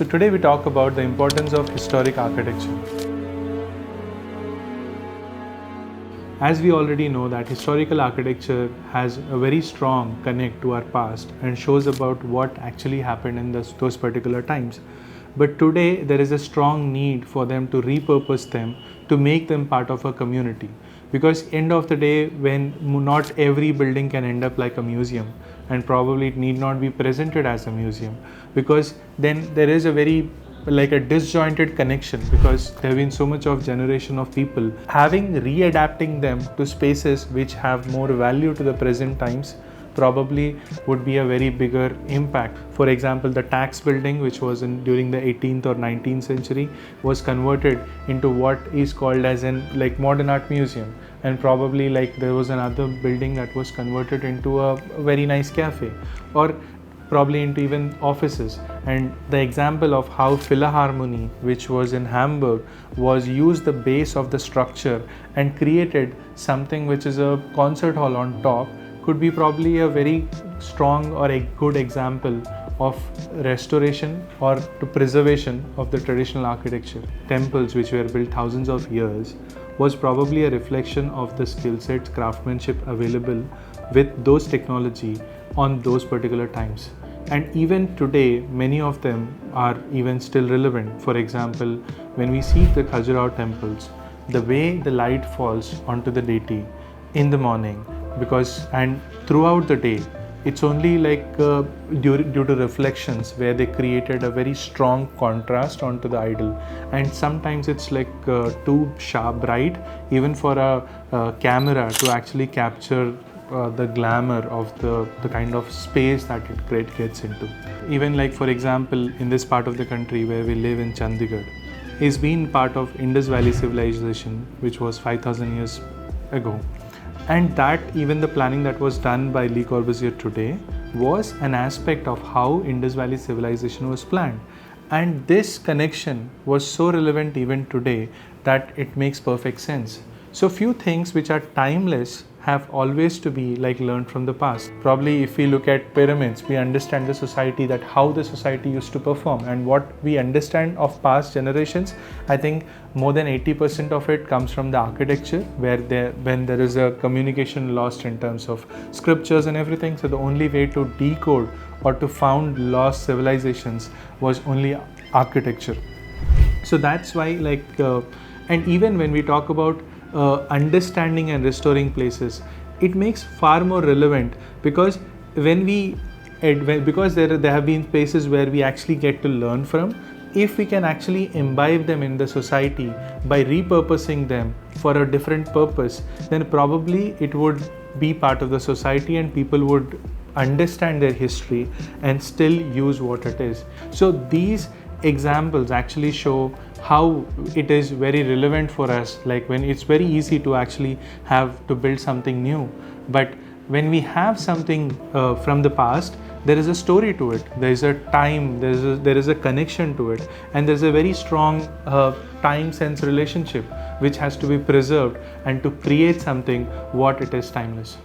So today we talk about the importance of historic architecture. As we already know that historical architecture has a very strong connect to our past and shows about what actually happened in those particular times. But today there is a strong need for them to repurpose them to make them part of a community. Because end of the day, when not every building can end up like a museum, and probably it need not be presented as a museum, because then there is a very like a disjointed connection, because there have been so much of generation of people having readapting them to spaces which have more value to the present times probably would be a very bigger impact. For example, the tax building, which was during the 18th or 19th century, was converted into what is called as an like modern art museum, and probably like there was another building that was converted into a very nice cafe, or probably into even offices. And the example of how Philharmonie, which was in Hamburg, was used the base of the structure and created something which is a concert hall on top, could be probably a very strong or a good example of restoration or to preservation of the traditional architecture. Temples which were built thousands of years was probably a reflection of the skill sets, craftsmanship available with those technology on those particular times. And even today, many of them are even still relevant. For example, when we see the Khajuraho temples, the way the light falls onto the deity in the morning, and throughout the day, it's only like due to reflections where they created a very strong contrast onto the idol, and sometimes it's like too sharp bright even for a camera to actually capture the glamour of the kind of space that it gets into. Even like for example, in this part of the country where we live in Chandigarh, is been part of Indus Valley civilization, which was 5,000 years ago. And that even the planning that was done by Le Corbusier today was an aspect of how Indus Valley civilization was planned. And this connection was so relevant even today that it makes perfect sense. So few things which are timeless have always to be like learned from the past. Probably if we look at pyramids, we understand the society, that how the society used to perform, and what we understand of past generations, I think more than 80% of it comes from the architecture, where when there is a communication lost in terms of scriptures and everything. So the only way to decode or to found lost civilizations was only architecture. So that's why and even when we talk about understanding and restoring places, it makes far more relevant, because because there have been places where we actually get to learn from. If we can actually imbibe them in the society by repurposing them for a different purpose, then probably it would be part of the society and people would understand their history and still use what it is. So these examples actually show how it is very relevant for us, like when it's very easy to actually have to build something new, but when we have something from the past, there is a story to it, there is a time, there is a connection to it, and there's a very strong time sense relationship which has to be preserved and to create something what it is timeless.